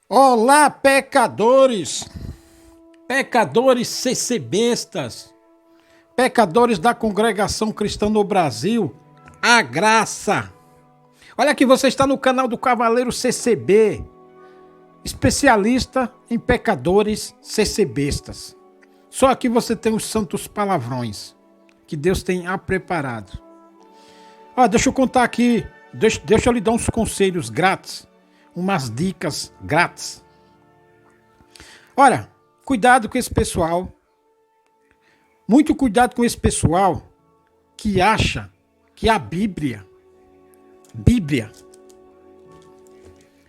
Olá, pecadores! Pecadores CCBistas, pecadores da congregação cristã no Brasil, a graça! Olha aqui, você está no canal do Cavaleiro CCB, especialista em pecadores CCBistas. Só aqui você tem os santos palavrões que Deus tem preparado. Deixa eu contar aqui, deixa eu lhe dar uns conselhos grátis, umas dicas grátis. Olha, cuidado com esse pessoal, muito cuidado com esse pessoal que acha que a Bíblia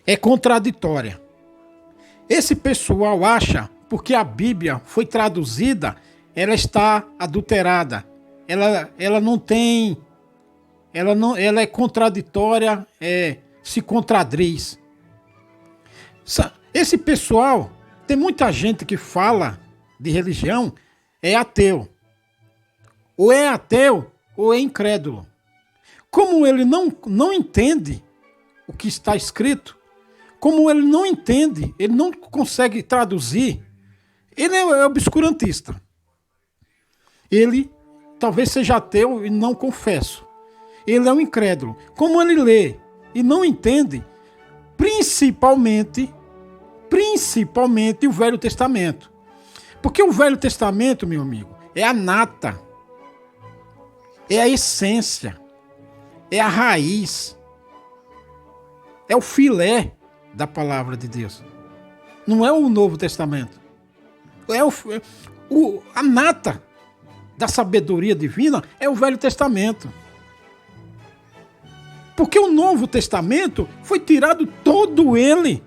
é contraditória. Esse pessoal acha, porque a Bíblia foi traduzida, ela está adulterada, ela não tem, ela é contraditória, se contradiz. Esse pessoal, tem muita gente que fala de religião, é ateu. Ou é ateu, ou é incrédulo. Como ele não entende o que está escrito, como ele não entende, ele não consegue traduzir, ele é obscurantista. Ele talvez seja ateu e não confesso. Ele é um incrédulo. Como ele lê e não entende, principalmente o Velho Testamento. Porque o Velho Testamento, meu amigo, é a nata, é a essência, é a raiz, é o filé da palavra de Deus. Não é o Novo Testamento. A nata da sabedoria divina é o Velho Testamento. Porque o Novo Testamento foi tirado todo ele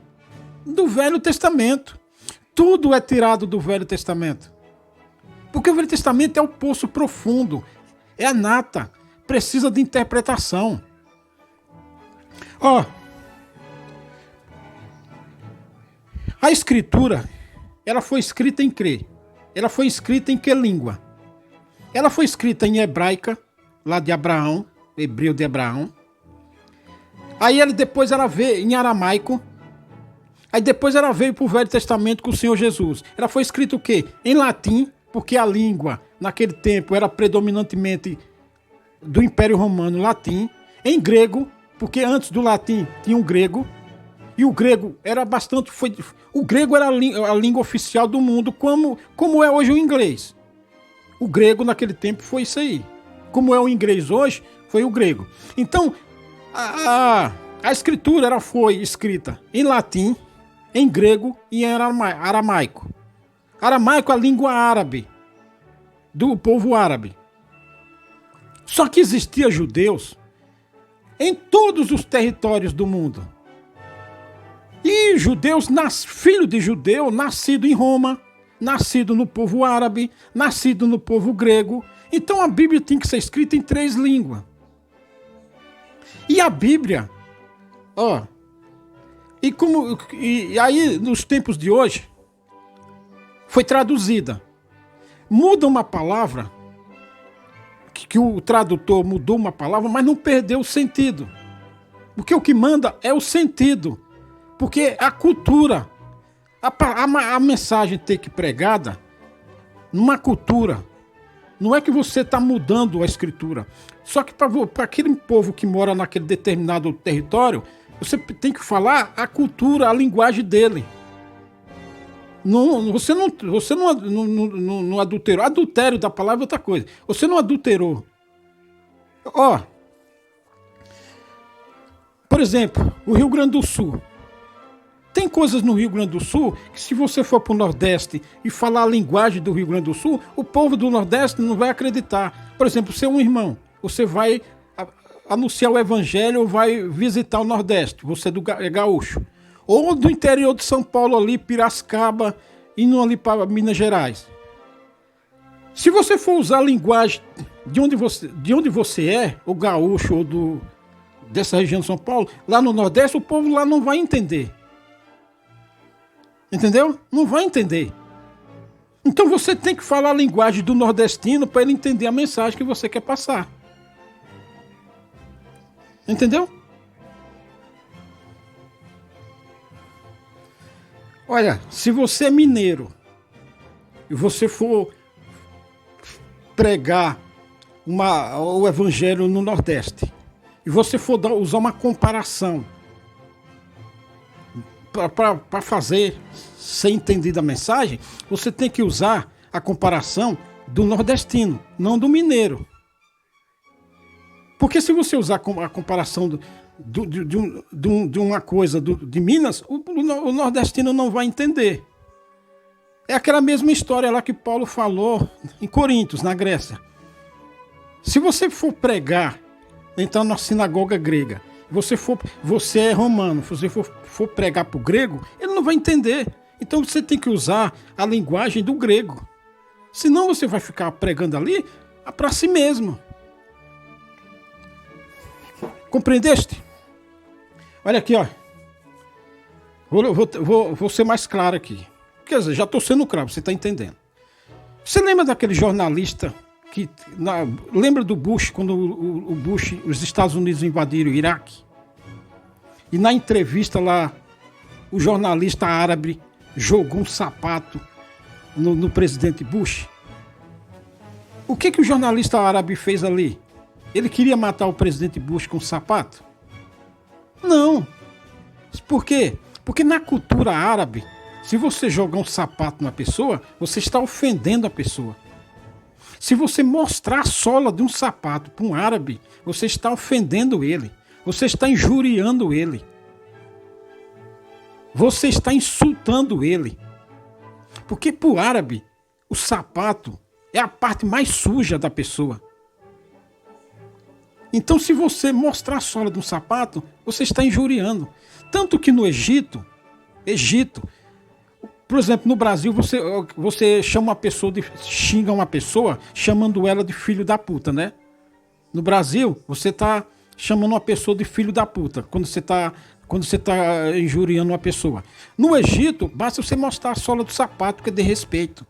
do Velho Testamento. Tudo é tirado do Velho Testamento. Porque o Velho Testamento é o poço profundo, é a nata, precisa de interpretação. A Escritura, ela foi escrita em quê? Ela foi escrita em que língua? Ela foi escrita em hebraica, lá de Abraão, hebreu de Abraão. Aí depois ela veio em aramaico. Aí depois ela veio para o Velho Testamento com o Senhor Jesus. Ela foi escrita o quê? Em latim, porque a língua naquele tempo era predominantemente do Império Romano, latim. Em grego, porque antes do latim tinha o grego. E o grego era bastante... o grego era a língua oficial do mundo, como é hoje o inglês. O grego naquele tempo foi isso aí. Como é o inglês hoje, foi o grego. Então, a escritura ela foi escrita em latim, em grego e em aramaico. Aramaico é a língua árabe, do povo árabe. Só que existia judeus em todos os territórios do mundo. E judeus, filho de judeu, nascido em Roma, nascido no povo árabe, nascido no povo grego. Então a Bíblia tem que ser escrita em 3 línguas. E a Bíblia, e aí nos tempos de hoje, foi traduzida. Muda uma palavra, que o tradutor mudou uma palavra, mas não perdeu o sentido. Porque o que manda é o sentido. Porque a cultura, a mensagem tem que pregada numa cultura. Não é que você está mudando a escritura. Só que para aquele povo que mora naquele determinado território, você tem que falar a cultura, a linguagem dele. Você não adulterou. Adultério da palavra é outra coisa. Você não adulterou. Por exemplo, o Rio Grande do Sul. Tem coisas no Rio Grande do Sul que, se você for para o Nordeste e falar a linguagem do Rio Grande do Sul, o povo do Nordeste não vai acreditar. Por exemplo, você é um irmão, você vai anunciar o Evangelho ou vai visitar o Nordeste, você é gaúcho. Ou do interior de São Paulo ali, Piracicaba, indo ali para Minas Gerais. Se você for usar a linguagem de onde você é, o gaúcho ou dessa região de São Paulo, lá no Nordeste, o povo lá não vai entender. Entendeu? Não vai entender. Então você tem que falar a linguagem do nordestino para ele entender a mensagem que você quer passar. Entendeu? Olha, se você é mineiro e você for pregar o evangelho no Nordeste, e você for usar uma comparação para fazer ser entendida a mensagem, você tem que usar a comparação do nordestino, não do mineiro. Porque se você usar a comparação de uma coisa de Minas, o nordestino não vai entender. É aquela mesma história lá que Paulo falou em Coríntios, na Grécia. Se você for pregar, entrar na sinagoga grega, você é romano, se você for pregar para o grego, ele não vai entender. Então você tem que usar a linguagem do grego. Senão você vai ficar pregando ali para si mesmo. Compreendeste? Olha aqui, ó. Vou ser mais claro aqui. Quer dizer, já estou sendo claro, você está entendendo. Você lembra daquele jornalista lembra do Bush, quando o Bush, os Estados Unidos invadiram o Iraque? E na entrevista lá, o jornalista árabe jogou um sapato no presidente Bush. O que o jornalista árabe fez ali? Ele queria matar o presidente Bush com um sapato? Não. Por quê? Porque na cultura árabe, se você jogar um sapato na pessoa, você está ofendendo a pessoa. Se você mostrar a sola de um sapato para um árabe, você está ofendendo ele. Você está injuriando ele. Você está insultando ele. Porque para o árabe, o sapato é a parte mais suja da pessoa. Então, se você mostrar a sola de um sapato, você está injuriando. Tanto que no Egito, por exemplo, no Brasil, você chama xinga uma pessoa chamando ela de filho da puta, né? No Brasil, você está chamando uma pessoa de filho da puta, quando você está injuriando uma pessoa. No Egito, basta você mostrar a sola do sapato, que é de respeito.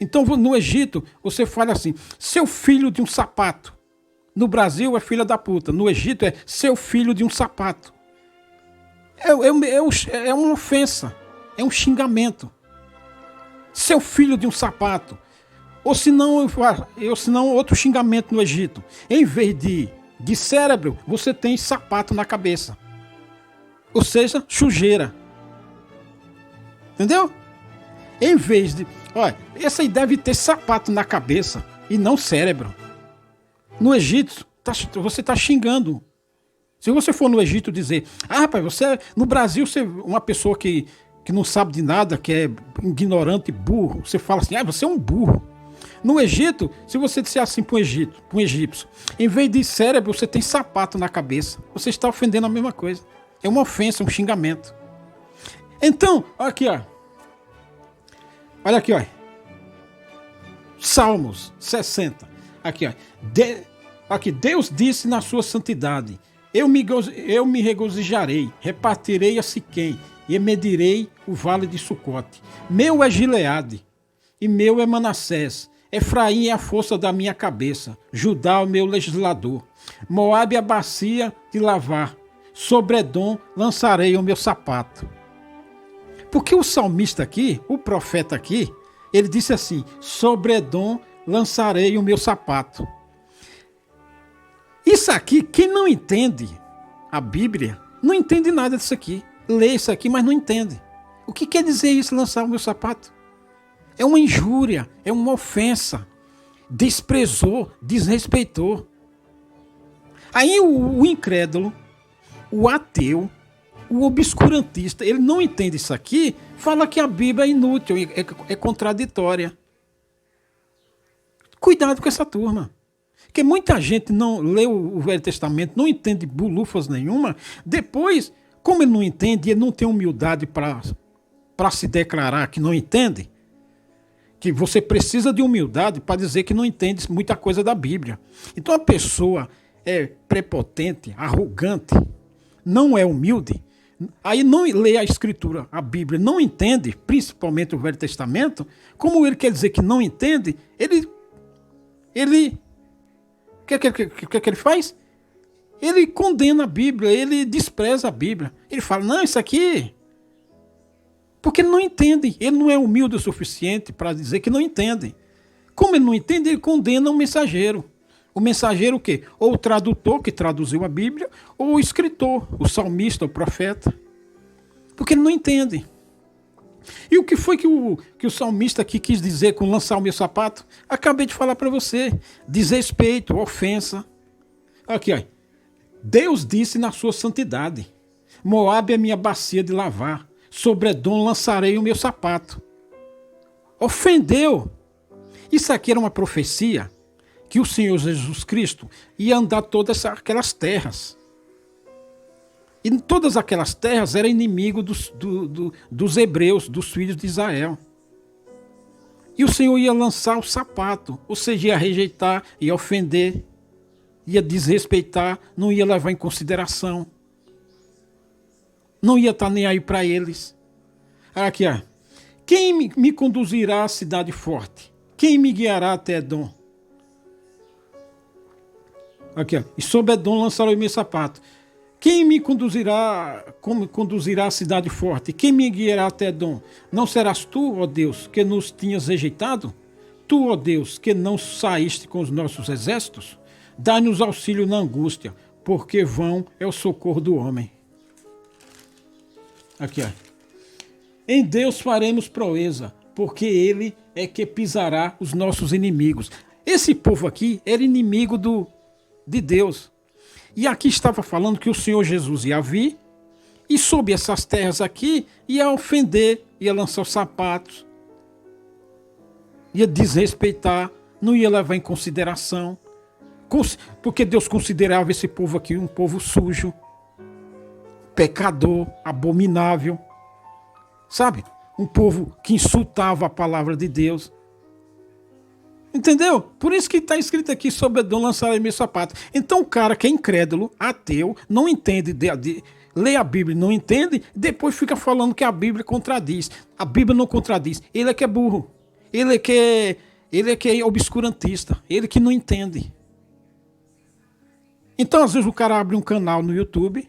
Então, no Egito, você fala assim, seu filho de um sapato. No Brasil é filha da puta. No Egito é seu filho de um sapato. É uma ofensa. É um xingamento. Seu filho de um sapato. Ou se não, outro xingamento no Egito. Em vez de cérebro, você tem sapato na cabeça. Ou seja, sujeira. Entendeu? Em vez de... Olha, esse aí deve ter sapato na cabeça e não cérebro. No Egito, você está xingando. Se você for no Egito dizer, rapaz, no Brasil, você é uma pessoa que não sabe de nada, que é ignorante, burro, você fala assim, você é um burro. No Egito, se você disser assim para um egípcio, em vez de cérebro, você tem sapato na cabeça. Você está ofendendo a mesma coisa. É uma ofensa, um xingamento. Então, aqui, ó. Olha aqui, ó. Salmos 60. Aqui, ó. Aqui, Deus disse na sua santidade, eu me regozijarei, repartirei a Siquém e medirei o vale de Sucote. Meu é Gileade e meu é Manassés. Efraim é a força da minha cabeça, Judá o meu legislador. Moabe a bacia de lavar, sobre Edom lançarei o meu sapato. Porque o salmista aqui, o profeta aqui, ele disse assim, sobre Edom lançarei o meu sapato. Isso aqui, quem não entende a Bíblia, não entende nada disso aqui. Lê isso aqui, mas não entende. O que quer dizer isso, lançar o meu sapato? É uma injúria, é uma ofensa. Desprezou, desrespeitou. Aí o incrédulo, o ateu, o obscurantista, ele não entende isso aqui, fala que a Bíblia é inútil, é contraditória. Cuidado com essa turma. Porque muita gente não lê o Velho Testamento, não entende bulufas nenhuma. Depois, como ele não entende, ele não tem humildade para se declarar que não entende, que você precisa de humildade para dizer que não entende muita coisa da Bíblia. Então a pessoa é prepotente, arrogante, não é humilde, aí não lê a Escritura, a Bíblia, não entende, principalmente o Velho Testamento, como ele quer dizer que não entende, ele o que ele faz? Ele condena a Bíblia, ele despreza a Bíblia. Ele fala, não, isso aqui Porque ele não entende, ele não é humilde o suficiente para dizer que não entende. Como ele não entende, ele condena o mensageiro. O mensageiro o quê? Ou o tradutor que traduziu a Bíblia, ou o escritor, o salmista, o profeta. Porque ele não entende. E o que foi que o salmista aqui quis dizer com lançar o meu sapato? Acabei de falar para você. Desrespeito, ofensa. Aqui, ó. Deus disse na sua santidade: Moabe é minha bacia de lavar, sobre Edom lançarei o meu sapato. Ofendeu. Isso aqui era uma profecia que o Senhor Jesus Cristo ia andar todas aquelas terras. E todas aquelas terras eram inimigo dos hebreus, dos filhos de Israel. E o Senhor ia lançar o sapato, ou seja, ia rejeitar, ia ofender, ia desrespeitar, não ia levar em consideração. Não ia estar nem aí para eles. Aqui, ó. Quem me conduzirá à cidade forte? Quem me guiará até Edom? Aqui, ó. E sobre Edom lançarei o meu sapato. Quem me conduzirá, como conduzirá à cidade forte? Quem me guiará até Edom? Não serás tu, ó Deus, que nos tinhas rejeitado? Tu, ó Deus, que não saíste com os nossos exércitos? Dá-nos auxílio na angústia, porque vão é o socorro do homem. Aqui, ó. Em Deus faremos proeza, porque Ele é que pisará os nossos inimigos. Esse povo aqui era inimigo de Deus. E aqui estava falando que o Senhor Jesus ia vir e sob essas terras aqui ia ofender, ia lançar os sapatos, ia desrespeitar, não ia levar em consideração, porque Deus considerava esse povo aqui um povo sujo, pecador, abominável, sabe? Um povo que insultava a palavra de Deus. Entendeu? Por isso que está escrito aqui sobre Edom lançarei meu sapato. Então o cara que é incrédulo, ateu, não entende, lê a Bíblia, não entende, depois fica falando que a Bíblia contradiz. A Bíblia não contradiz. Ele é que é burro. Ele é que é obscurantista. Ele que não entende. Então às vezes o cara abre um canal no YouTube,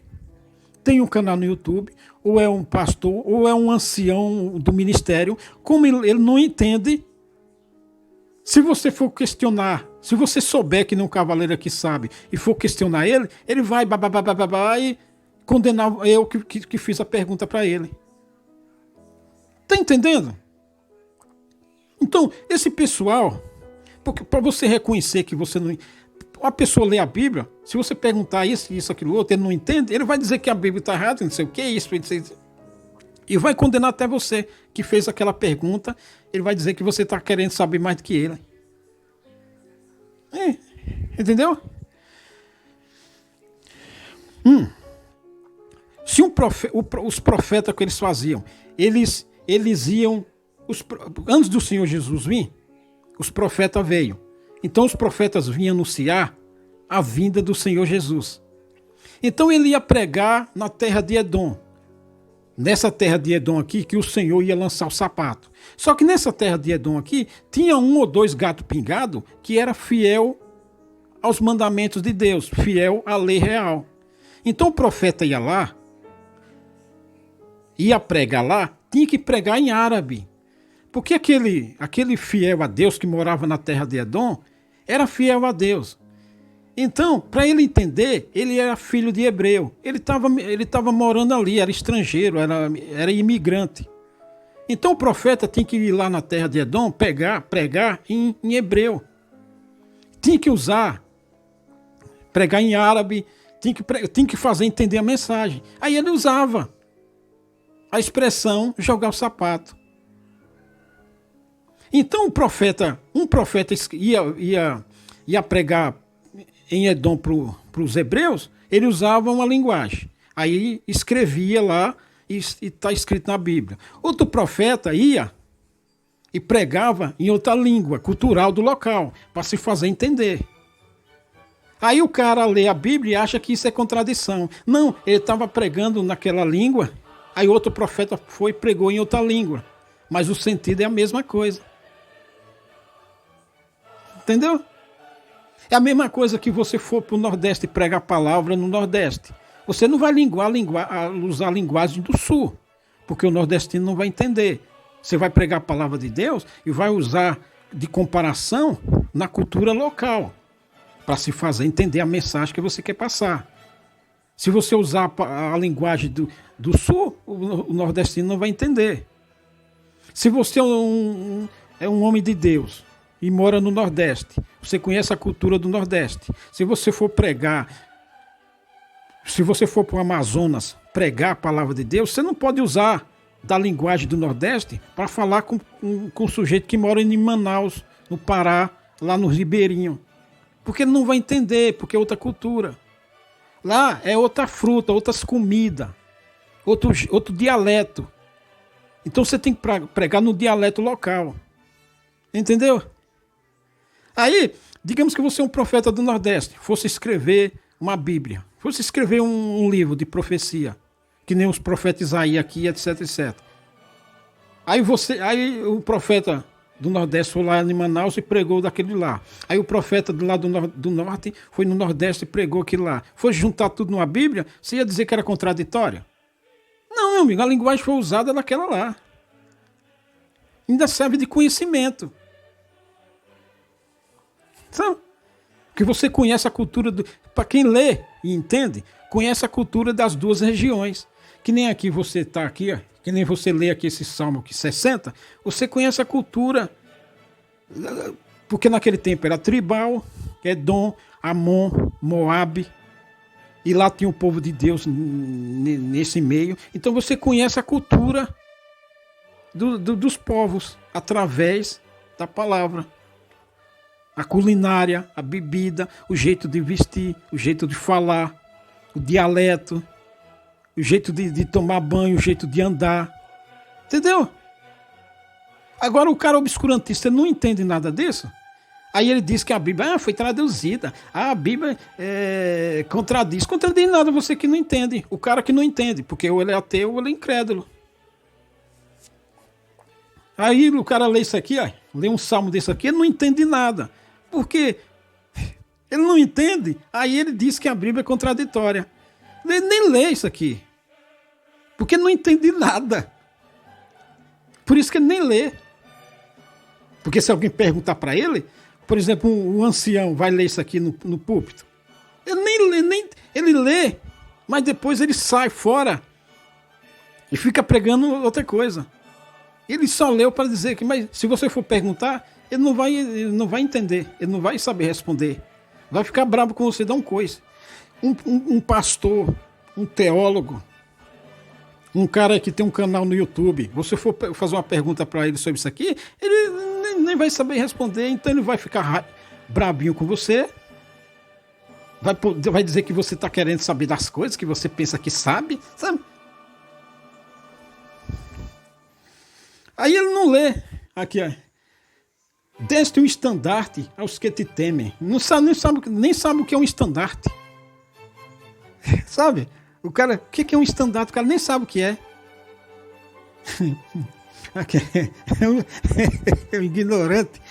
tem um canal no YouTube, ou é um pastor, ou é um ancião do ministério, como ele não entende. Se você for questionar, se você souber que não é um cavaleiro aqui sabe, e for questionar ele, ele vai e condenar eu que fiz a pergunta para ele. Tá entendendo? Então, esse pessoal, para você reconhecer que você não... Uma pessoa lê a Bíblia, se você perguntar isso, aquilo, outro, ele não entende, ele vai dizer que a Bíblia está errada, não sei o que, isso, e vai condenar até você que fez aquela pergunta, ele vai dizer que você está querendo saber mais do que ele. Entendeu? Se os profetas que eles faziam, eles iam, antes do Senhor Jesus vir, os profetas veio. Então os profetas vinham anunciar a vinda do Senhor Jesus. Então ele ia pregar na terra de Edom. Nessa terra de Edom aqui, que o Senhor ia lançar o sapato. Só que nessa terra de Edom aqui, tinha um ou dois gatos pingados que era fiel aos mandamentos de Deus, fiel à lei real. Então o profeta ia lá, ia pregar lá, tinha que pregar em árabe. Porque aquele fiel a Deus que morava na terra de Edom, era fiel a Deus. Então, para ele entender, ele era filho de hebreu. Ele estava morando ali, era estrangeiro, era imigrante. Então o profeta tinha que ir lá na terra de Edom, pregar em hebreu. Tinha que pregar em árabe, tinha que fazer entender a mensagem. Aí ele usava a expressão jogar o sapato. Então um profeta ia pregar em Edom para os hebreus, ele usava uma linguagem. Aí escrevia lá e está escrito na Bíblia. Outro profeta ia e pregava em outra língua cultural do local, para se fazer entender. Aí o cara lê a Bíblia e acha que isso é contradição. Não, ele estava pregando naquela língua, aí outro profeta foi e pregou em outra língua. Mas o sentido é a mesma coisa. Entendeu? É a mesma coisa que você for para o Nordeste e pregar a palavra no Nordeste. Você não vai usar a linguagem do Sul. Porque o nordestino não vai entender. Você vai pregar a palavra de Deus e vai usar de comparação na cultura local, para se fazer entender a mensagem que você quer passar. Se você usar a linguagem do sul, o nordestino não vai entender. Se você é um homem de Deus e mora no Nordeste, você conhece a cultura do Nordeste. Se você for pregar, se você for para o Amazonas pregar a palavra de Deus, você não pode usar da linguagem do Nordeste para falar com o sujeito que mora em Manaus, no Pará, lá no Ribeirinho. Porque ele não vai entender, porque é outra cultura. Lá é outra fruta, outras comidas, outro dialeto. Então você tem que pregar no dialeto local. Entendeu? Aí, digamos que você é um profeta do Nordeste, fosse escrever uma Bíblia, fosse escrever um livro de profecia, que nem os profetas Isaías aqui, etc, etc. Aí o profeta do Nordeste foi lá em Manaus e pregou daquele lá. Aí o profeta do lado do Norte foi no Nordeste e pregou aquilo lá. Foi juntar tudo numa Bíblia, você ia dizer que era contraditório? Não, meu amigo, a linguagem foi usada naquela lá. Ainda serve de conhecimento. Sabe? Porque você conhece a cultura para quem lê e entende, conhece a cultura das duas regiões. Que nem aqui você está aqui, ó, que nem você lê aqui esse Salmo aqui, 60, você conhece a cultura, porque naquele tempo era tribal, Edom, Amon, Moabe, e lá tinha o povo de Deus nesse meio. Então você conhece a cultura dos povos através da palavra. A culinária, a bebida, o jeito de vestir, o jeito de falar, o dialeto, o jeito de tomar banho, o jeito de andar. Entendeu? Agora o cara obscurantista não entende nada disso. Aí ele diz que a Bíblia foi traduzida. A Bíblia contradiz. Contradiz nada, você que não entende. O cara que não entende, porque ou ele é ateu ou ele é incrédulo. Aí o cara lê isso aqui, ó, lê um salmo desse aqui, ele não entende nada. Porque ele não entende, aí ele diz que a Bíblia é contraditória. Ele nem lê isso aqui. Porque não entende nada. Por isso que ele nem lê. Porque se alguém perguntar para ele, por exemplo, um ancião vai ler isso aqui no púlpito. Ele nem lê, ele lê, mas depois ele sai fora e fica pregando outra coisa. Ele só leu para dizer que, mas se você for perguntar, ele não vai entender, ele não vai saber responder. Vai ficar bravo com você, dá um coice. Um pastor, um teólogo, um cara que tem um canal no YouTube, você for fazer uma pergunta para ele sobre isso aqui, ele nem vai saber responder, então ele vai ficar brabinho com você, vai dizer que você está querendo saber das coisas que você pensa que sabe. Aí ele não lê. Aqui, ó. Deste um estandarte aos que te temem. Nem sabe o que é um estandarte. Sabe? O cara, o que é um estandarte? O cara nem sabe o que é. É um ignorante.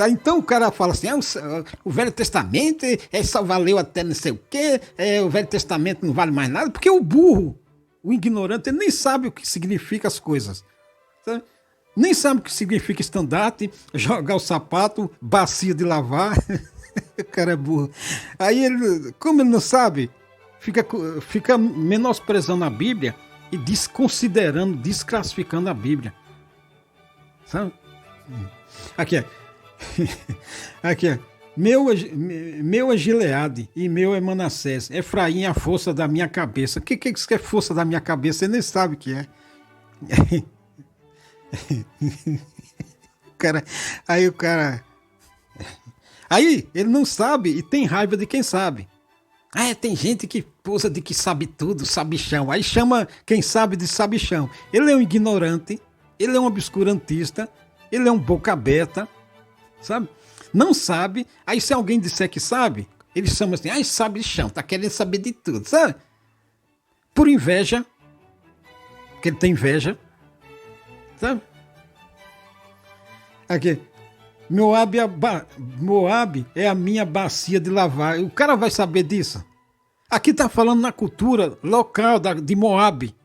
Então o cara fala assim, o Velho Testamento só valeu até não sei o quê, o Velho Testamento não vale mais nada, porque o burro, o ignorante, ele nem sabe o que significa as coisas. Sabe? Nem sabe o que significa estandarte, jogar o sapato, bacia de lavar. O cara é burro. Aí ele, como ele não sabe, fica menosprezando a Bíblia e desconsiderando, desclassificando a Bíblia. Sabe? Aqui, ó. Aqui, ó. Meu é Gileade e meu é Manassés. Efraim é a força da minha cabeça. O que é força da minha cabeça? Você nem sabe o que é. Aí ele não sabe e tem raiva de quem sabe. Tem gente que posa de que sabe tudo, sabichão. Aí chama quem sabe de sabichão. Ele é um ignorante, ele é um obscurantista, ele é um boca aberta, sabe? Não sabe. Aí se alguém disser que sabe, ele chama assim, sabichão, tá querendo saber de tudo, sabe? Por inveja, porque ele tem inveja. Sabe? Aqui. Moabe é a minha bacia de lavar. O cara vai saber disso? Aqui está falando na cultura local de Moabe.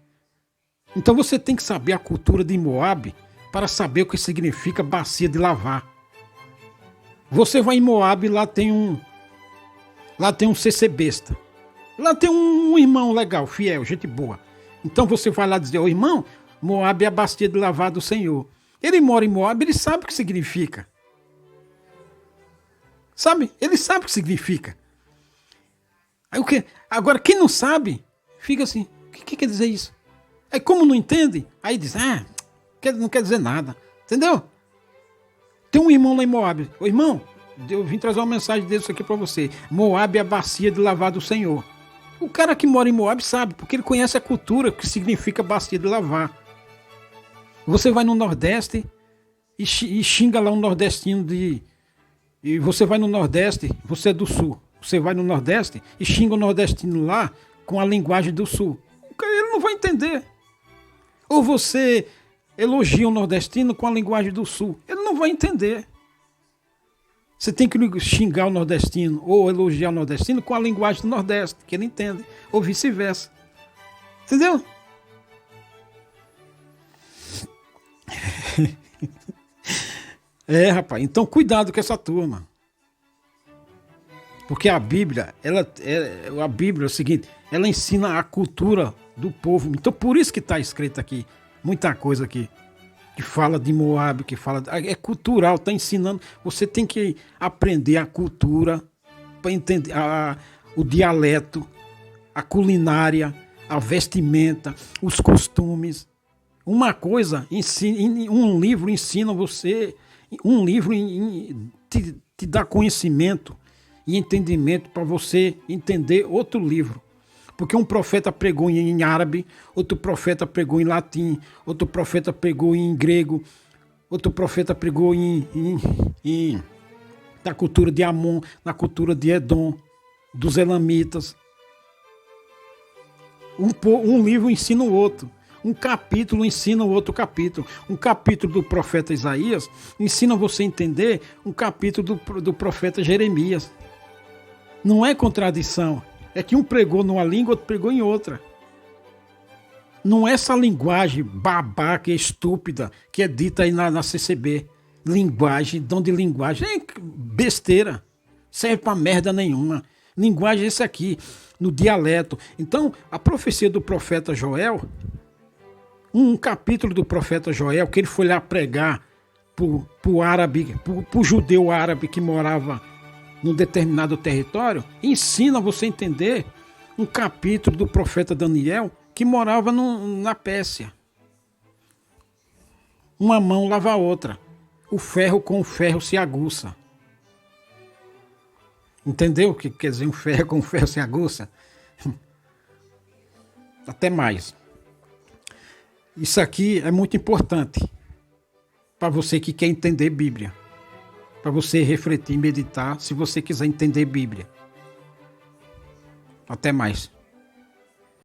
Então você tem que saber a cultura de Moabe para saber o que significa bacia de lavar. Você vai em Moabe, lá tem um CC besta. Lá tem um irmão legal, fiel, gente boa. Então você vai lá dizer, ô irmão, Moabe é a bacia de lavar do Senhor. Ele mora em Moabe, ele sabe o que significa. Sabe? Ele sabe o que significa. Aí, agora, quem não sabe, fica assim, o que quer dizer isso? Aí como não entende, aí diz, não quer dizer nada. Entendeu? Tem um irmão lá em Moabe. Ô irmão, eu vim trazer uma mensagem desse aqui para você. Moabe é a bacia de lavar do Senhor. O cara que mora em Moabe sabe, porque ele conhece a cultura que significa bacia de lavar. Você vai no Nordeste e xinga lá um nordestino de... E você vai no Nordeste, você é do Sul. Você vai no Nordeste e xinga o nordestino lá com a linguagem do Sul. Ele não vai entender. Ou você elogia o nordestino com a linguagem do Sul. Ele não vai entender. Você tem que xingar o nordestino ou elogiar o nordestino com a linguagem do Nordeste, que ele entende. Ou vice-versa. Entendeu? Rapaz. Então cuidado com essa turma. Porque a Bíblia, a Bíblia é o seguinte, ela ensina a cultura do povo. Então por isso que está escrito aqui, muita coisa aqui, que fala de Moabe, que fala... É cultural, está ensinando. Você tem que aprender a cultura para entender o dialeto, a culinária, a vestimenta, os costumes. Uma coisa, um livro ensina você, um livro te dá conhecimento e entendimento para você entender outro livro. Porque um profeta pregou em árabe, outro profeta pregou em latim, outro profeta pregou em grego, outro profeta pregou na cultura de Amon, na cultura de Edom, dos elamitas. Um livro ensina o outro. Um capítulo ensina o outro capítulo. Um capítulo do profeta Isaías ensina você a entender um capítulo do profeta Jeremias. Não é contradição. É que um pregou numa língua, outro pregou em outra. Não é essa linguagem babaca e estúpida que é dita aí na CCB. Linguagem, dom de linguagem. É besteira. Serve pra merda nenhuma. Linguagem é esse aqui, no dialeto. Então, a profecia do profeta Joel, um capítulo do profeta Joel, que ele foi lá pregar pro árabe, pro judeu árabe que morava num determinado território, ensina você a entender um capítulo do profeta Daniel que morava na Pérsia. Uma mão lava a outra. O ferro com o ferro se aguça. Entendeu o que quer dizer um ferro com o ferro se aguça? Até mais. Isso aqui é muito importante para você que quer entender Bíblia. Para você refletir e meditar, se você quiser entender Bíblia. Até mais.